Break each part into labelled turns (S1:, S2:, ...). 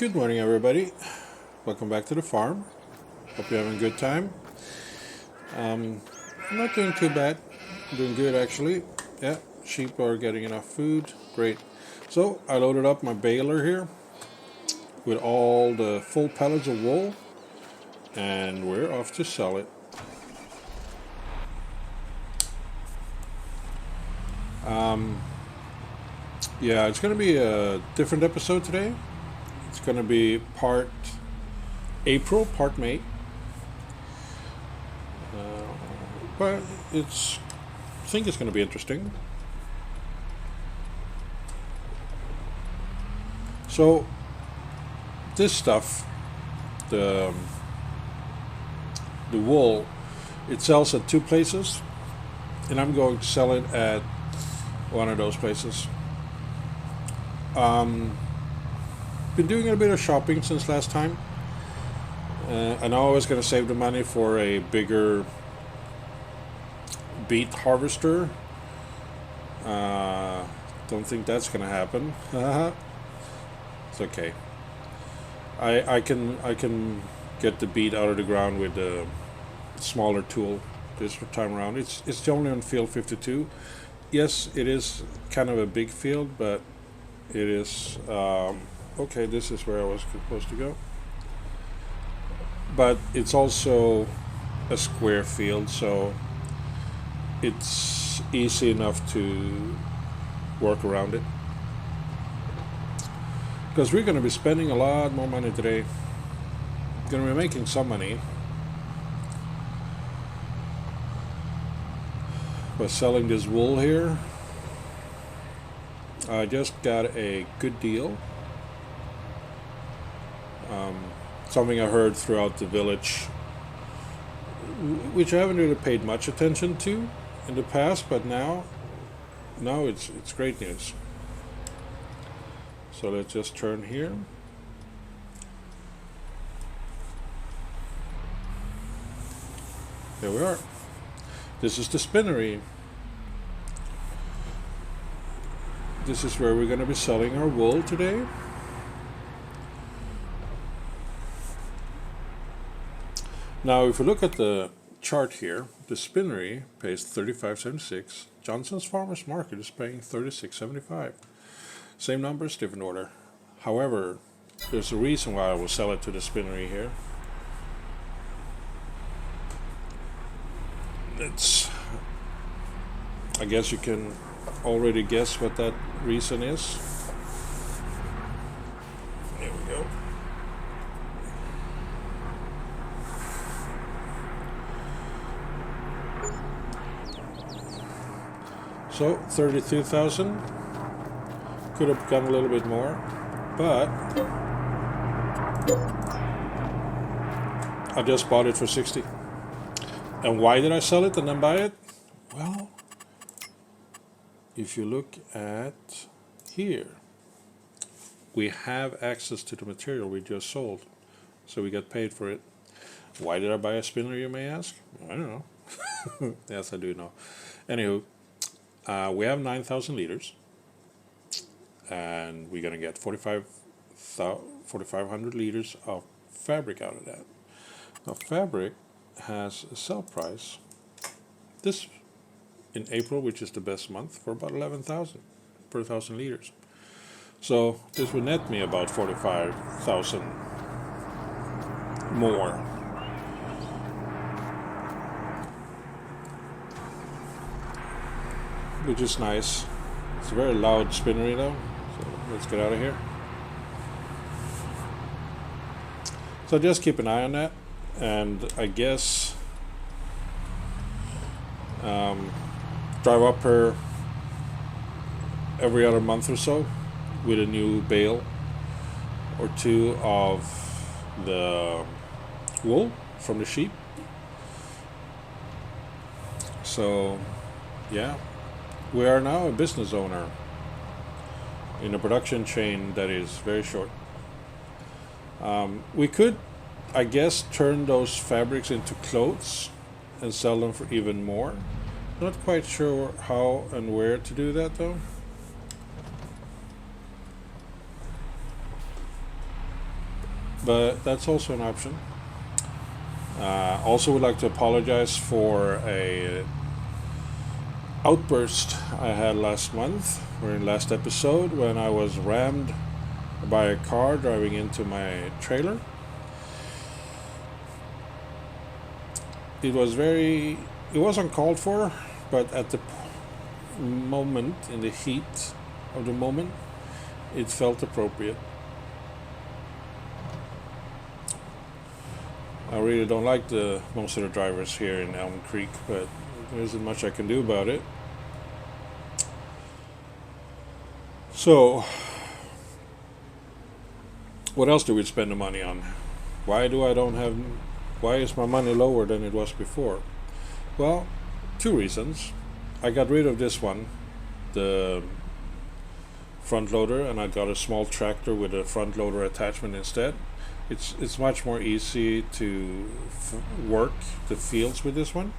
S1: Good morning, everybody. Welcome back to the farm. Hope you're having a good time. I'm not doing too bad. I'm doing good, actually. Yeah, sheep are getting enough food. Great. So I loaded up my baler here with all the full pallets of wool, and we're off to sell it. Yeah, it's going to be a different episode today. It's going to be part April, part May. But I think it's going to be interesting. So, this stuff, the wool, it sells at two places, and I'm going to sell it at one of those places. Been doing a bit of shopping since last time. I know I was going to save the money for a bigger beet harvester. Don't think that's going to happen. It's okay. I can get the beet out of the ground with a smaller tool this time around. It's only on field 52. Yes, it is kind of a big field, but it is okay. This is where I was supposed to go, but it's also a square field, so it's easy enough to work around it. Because we're going to be spending a lot more money today. Going to be making some money by selling this wool here. I just got a good deal. Something I heard throughout the village, which I haven't really paid much attention to in the past, but now it's great news. So let's just turn here. There we are. This is the spinnery. This is where we're going to be selling our wool today. Now, if we look at the chart here, the spinnery pays $35.76. Johnson's Farmers Market is paying $36.75. Same numbers, different order. However, there's a reason why I will sell it to the spinnery here. I guess you can already guess what that reason is. There we go. So 32,000. Could have gone a little bit more, but I just bought it for 60. And why did I sell it and then buy it? Well, if you look at here, we have access to the material we just sold, so we got paid for it. Why did I buy a spinner, you may ask? I don't know. Yes, I do know. Anywho, we have 9,000 liters, and we're going to get 4,500 liters of fabric out of that. Now, fabric has a sell price this in April, which is the best month, for about 11,000 per 1,000 liters. So this would net me about 45,000 more. Which is nice. It's a very loud spinnery though, so let's get out of here. So just keep an eye on that, and I guess drive up her every other month or so with a new bale or two of the wool from the sheep. So yeah, we are now a business owner in a production chain that is very short. We could, I guess, turn those fabrics into clothes and sell them for even more. Not quite sure how and where to do that though. but that's also an option. Also, would like to apologize for a outburst I had last month, or in last episode, when I was rammed by a car driving into my trailer. It was very, it was uncalled for, but at the moment, in the heat of the moment, it felt appropriate. I really don't like the most of the drivers here in Elm Creek, but there isn't much I can do about it. So, what else do we spend the money on? Why do I don't have? Why is my money lower than it was before? Well, two reasons. I got rid of this one, the front loader, and I got a small tractor with a front loader attachment instead. It's much more easy to work the fields with this one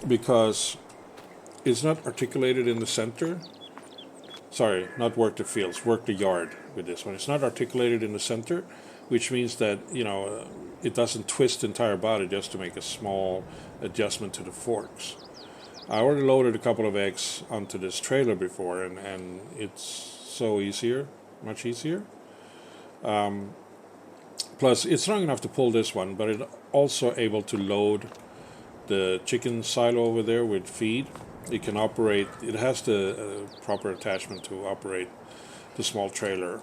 S1: because it's not articulated in the center. Sorry, not work the fields, work the yard with this one. It's not articulated in the center, which means that it doesn't twist the entire body just to make a small adjustment to the forks. I already loaded a couple of eggs onto this trailer before, and it's so easier, much easier. Plus, it's strong enough to pull this one, but it's also able to load the chicken silo over there with feed. It can operate, it has the proper attachment to operate the small trailer.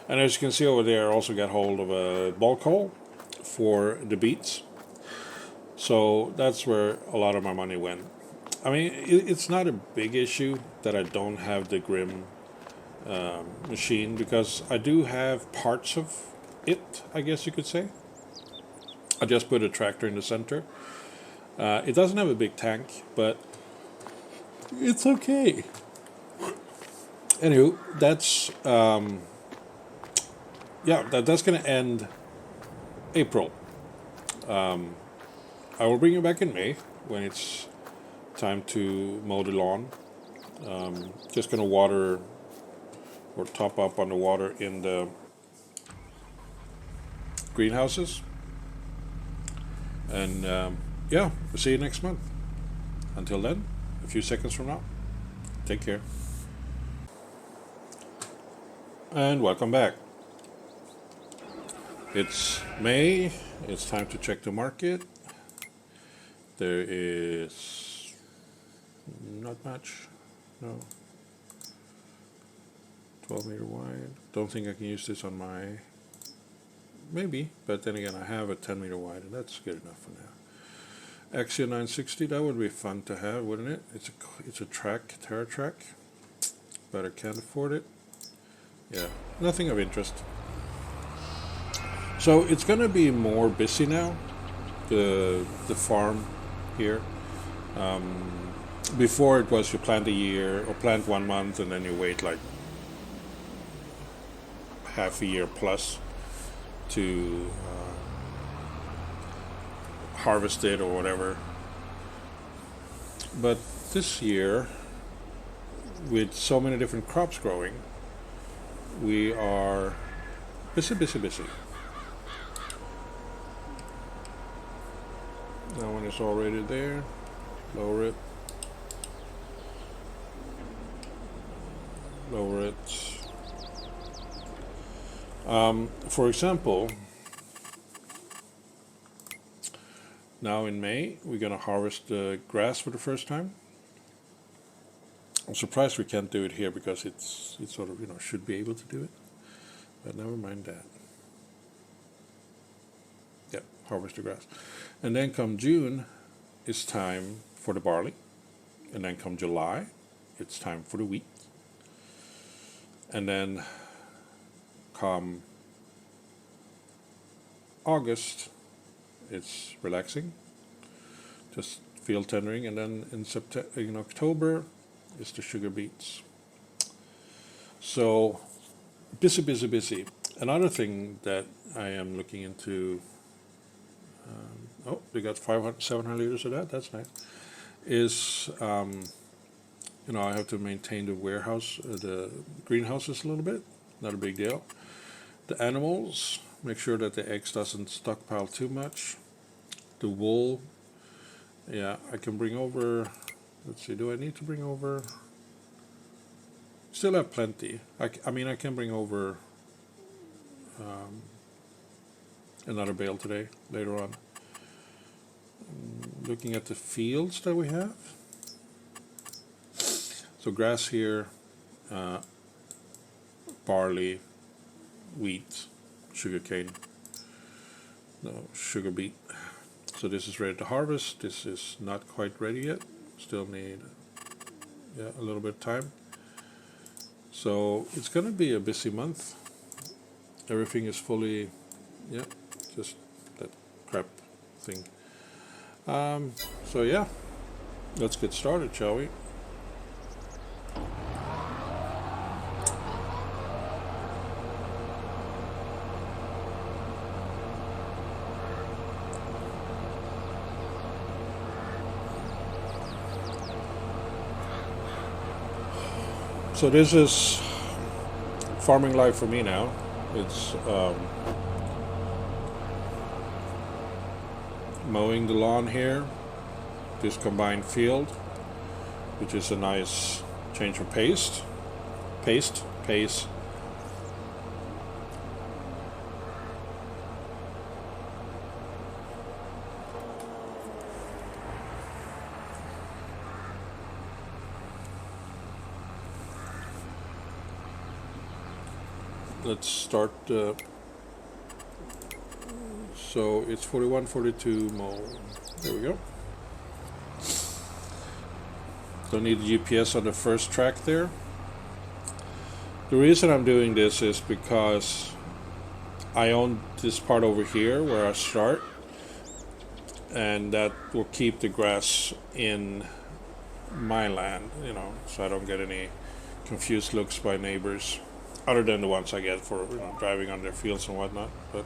S1: And as you can see over there, I also got hold of a bulk hole for the beets. So that's where a lot of my money went. I mean, it's not a big issue that I don't have the Grim machine, because I do have parts of it, I guess you could say. I just put a tractor in the center. It doesn't have a big tank, but it's okay. Anywho, that's that's going to end April. I will bring you back in May when it's time to mow the lawn. Just going to water or top up on the water in the greenhouses. And we'll see you next month. Until then, a few seconds from now, take care. And welcome back. It's May. It's time to check the market. There is not much. No. 12 meter wide. Don't think I can use this on my... Maybe, but then again I have a 10 meter wide, and that's good enough for now. Axia 960, that would be fun to have, wouldn't it? It's a track, Terra track, but I can't afford it. Yeah, nothing of interest. So it's going to be more busy now, the farm here. Before it was you plant a year or plant 1 month and then you wait like half a year plus to harvest it or whatever. But this year, with so many different crops growing, we are busy. That one is already there. Lower it. Lower it. For example, now in May, we're going to harvest the grass for the first time. I'm surprised we can't do it here because it's sort of, should be able to do it. But never mind that. Yeah, harvest the grass. And then come June, it's time for the barley. And then come July, it's time for the wheat. And then come August, it's relaxing, just field tendering, and then in October is the sugar beets. So busy. Another thing that I am looking into, we got 700 liters of that. That's nice. Is I have to maintain the warehouse, the greenhouses a little bit. Not a big deal. The animals, make sure that the eggs doesn't stockpile too much. The wool, yeah, I can bring over, let's see, do I need to bring over? Still have plenty. I mean, I can bring over another bale today, later on. Looking at the fields that we have. So grass here, barley, wheat, sugarcane, no, sugar beet. So this is ready to harvest. This is not quite ready yet. Still need a little bit of time. So it's going to be a busy month. Everything is fully, just that crap thing. So yeah, let's get started, shall we? So this is farming life for me now. It's mowing the lawn here, this combined field, which is a nice change of pace. Let's start. So it's 41, 42 mow. There we go. Don't need the GPS on the first track there. The reason I'm doing this is because I own this part over here where I start, and that will keep the grass in my land, so I don't get any confused looks by neighbors, other than the ones I get for driving on their fields and whatnot, but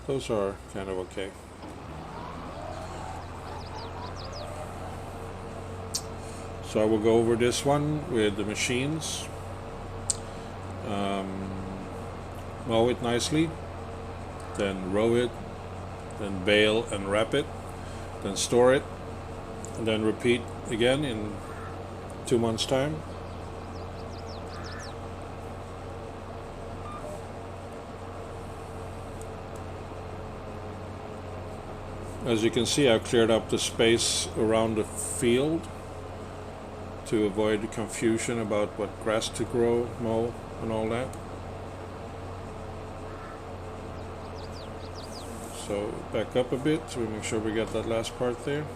S1: those are kind of okay. So I will go over this one with the machines, mow it nicely, then row it, then bale and wrap it, then store it, and then repeat again in 2 months' time. As you can see, I've cleared up the space around the field to avoid the confusion about what grass to grow, mow, and all that. So back up a bit so we make sure we get that last part there.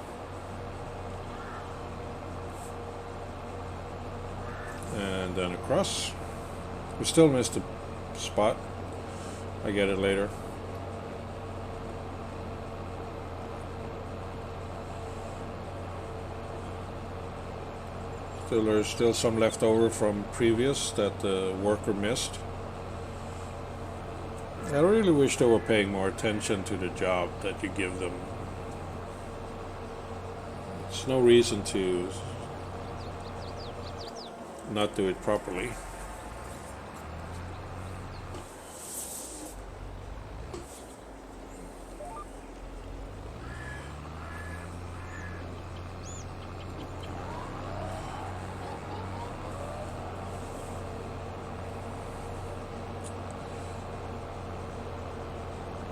S1: And then across. We still missed a spot. I get it later. There's still some left over from previous that the worker missed. I really wish they were paying more attention to the job that you give them. There's no reason to not do it properly.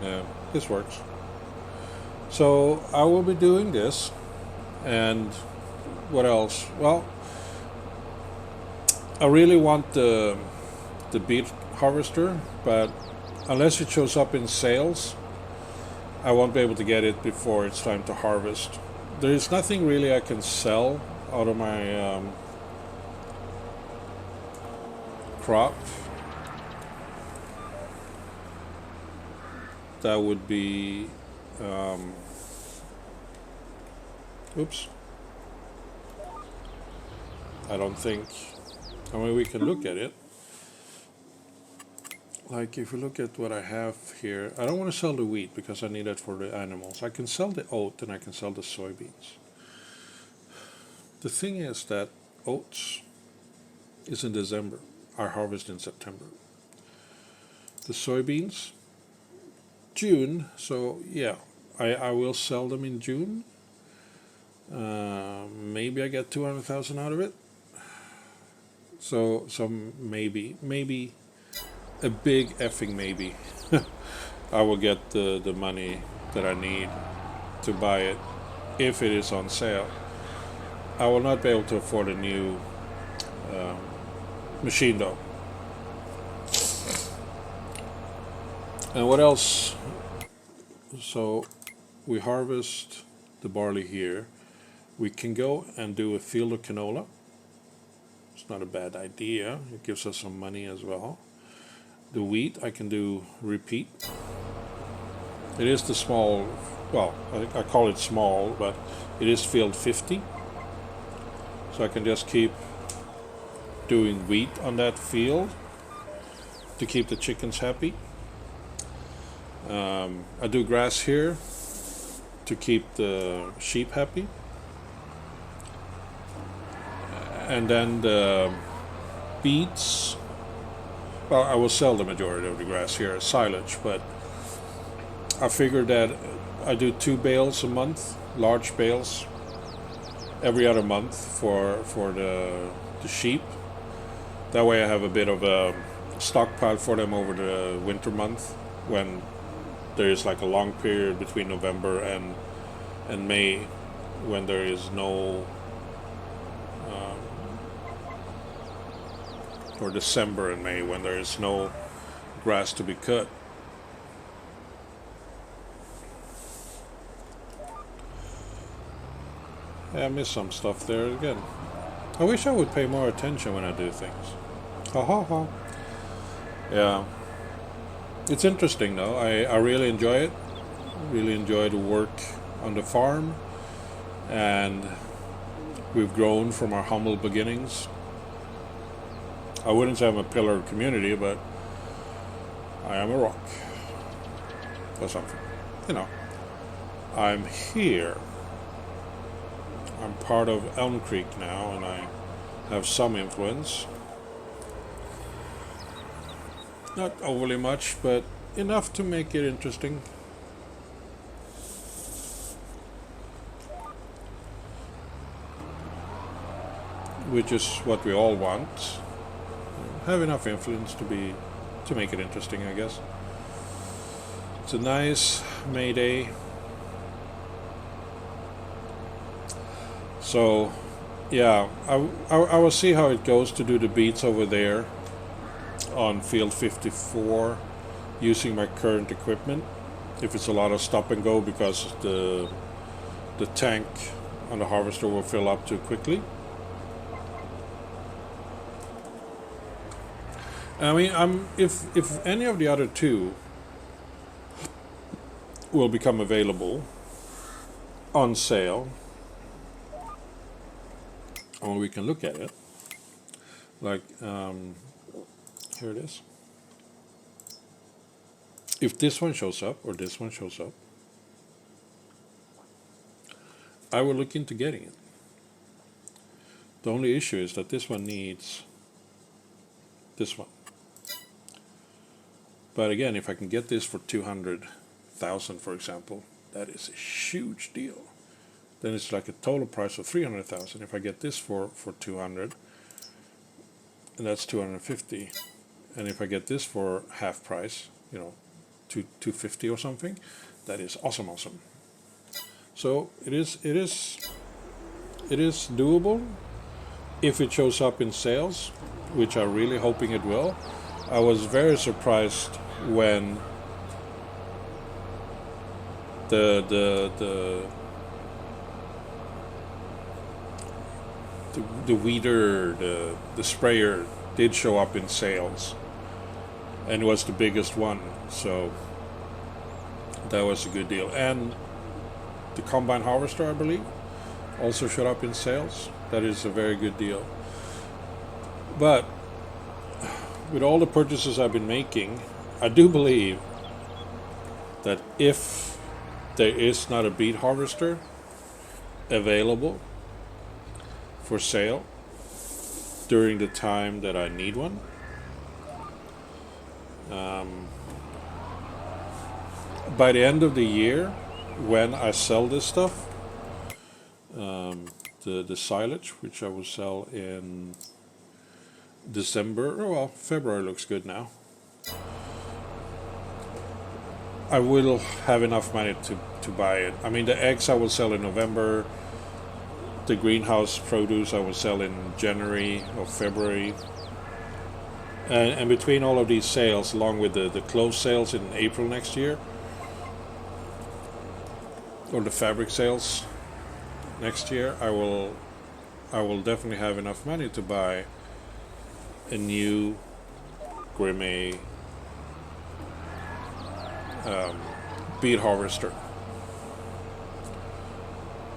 S1: Yeah, this works. So I will be doing this, and what else? Well, I really want the beet harvester, but unless it shows up in sales, I won't be able to get it before it's time to harvest. There is nothing really I can sell out of my crop that would be oops, I don't think, I mean, we can look at it. Like if you look at what I have here, I don't want to sell the wheat because I need it for the animals. I can sell the oat and I can sell the soybeans. The thing is that oats is in December, our harvest in September. the soybeans. June, so yeah, I will sell them in June. Maybe I get 200,000 out of it. So some maybe a big effing maybe. I will get the money that I need to buy it if it is on sale. I will not be able to afford a new machine though. And what else? So we harvest the barley here. We can go and do a field of canola. It's not a bad idea. It gives us some money as well. The wheat I can do repeat. It is the small, well, I call it small, but it is field 50. So I can just keep doing wheat on that field to keep the chickens happy. I do grass here to keep the sheep happy. And then the beets, well, I will sell the majority of the grass here as silage, but I figured that I do 2 bales a month, large bales, every other month for the sheep. That way I have a bit of a stockpile for them over the winter month when there is like a long period between November and May when there is no or December and May when there is no grass to be cut. Yeah, I missed some stuff there again. I wish I would pay more attention when I do things. Ha ha ha. Yeah. It's interesting though. I really enjoy it. Really enjoy the work on the farm. And we've grown from our humble beginnings. I wouldn't say I'm a pillar of community, but I am a rock. Or something. You know. I'm here. I'm part of Elm Creek now, and I have some influence. Not overly much, but enough to make it interesting. Which is what we all want. Have enough influence to make it interesting, I guess. It's a nice May Day. So, yeah, I will see how it goes to do the beats over there on field 54 using my current equipment. If it's a lot of stop and go because the tank on the harvester will fill up too quickly. I mean, if any of the other two will become available on sale, or we can look at it. Like, here it is. If this one shows up, or this one shows up, I will look into getting it. The only issue is that this one needs this one. But again, if I can get this for 200,000, for example, that is a huge deal. Then it's like a total price of 300,000. If I get this for 200, and that's 250, and if I get this for half price, 250 or something, that is awesome. So it is doable if it shows up in sales, which I'm really hoping it will. I was very surprised when the weeder, the sprayer did show up in sales, and was the biggest one, so that was a good deal. And the combine harvester, I believe, also showed up in sales. That is a very good deal. But with all the purchases I've been making, I do believe that if there is not a beet harvester available for sale during the time that I need one, Um, by the end of the year, when I sell this stuff, the silage, which I will sell in December, well, February looks good now. I will have enough money to buy it. I mean, the eggs I will sell in November. The greenhouse produce I will sell in January or February. And between all of these sales, along with the clothes sales in April next year, or the fabric sales next year, I will definitely have enough money to buy a new Grimme beet harvester.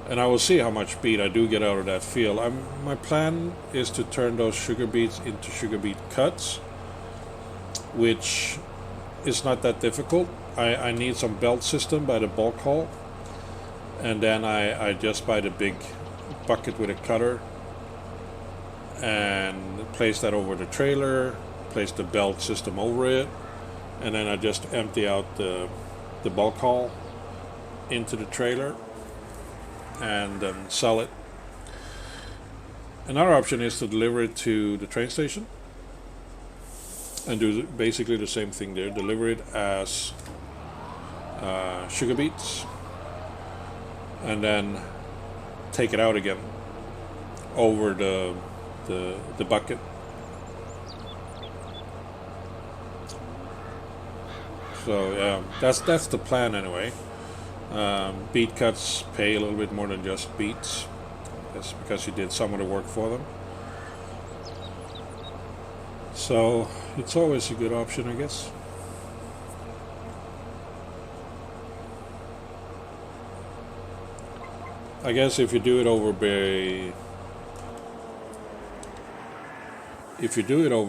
S1: And I will see how much beet I do get out of that field. My plan is to turn those sugar beets into sugar beet cuts, which is not that difficult. I need some belt system by the bulk haul, and then I just buy the big bucket with a cutter and place that over the trailer, place the belt system over it, and then I just empty out the bulk haul into the trailer and sell it. Another option is to deliver it to the train station and do basically the same thing there. Deliver it as sugar beets and then take it out again over the bucket. So yeah, that's the plan anyway. Beet cuts pay a little bit more than just beets. That's because you did some of the work for them. So it's always a good option, I guess. I guess if you do it over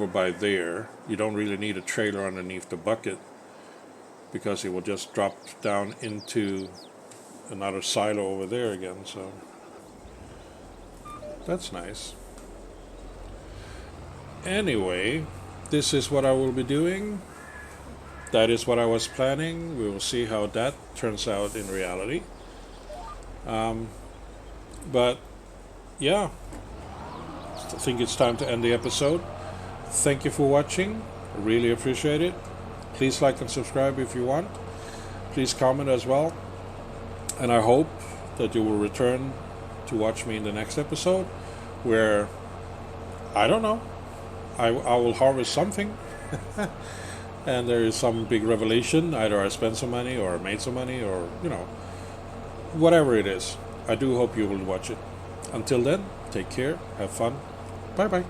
S1: by there, you don't really need a trailer underneath the bucket, because it will just drop down into another silo over there again. So that's nice. Anyway, this is what I will be doing. That is what I was planning. We will see how that turns out in reality. But yeah, I think it's time to end the episode. Thank you for watching. I really appreciate it. Please like and subscribe if you want. Please comment as well. And I hope that you will return to watch me in the next episode, where, I don't know, I will harvest something. And there is some big revelation. Either I spent some money or made some money, or, whatever it is. I do hope you will watch it. Until then, take care, have fun. Bye bye.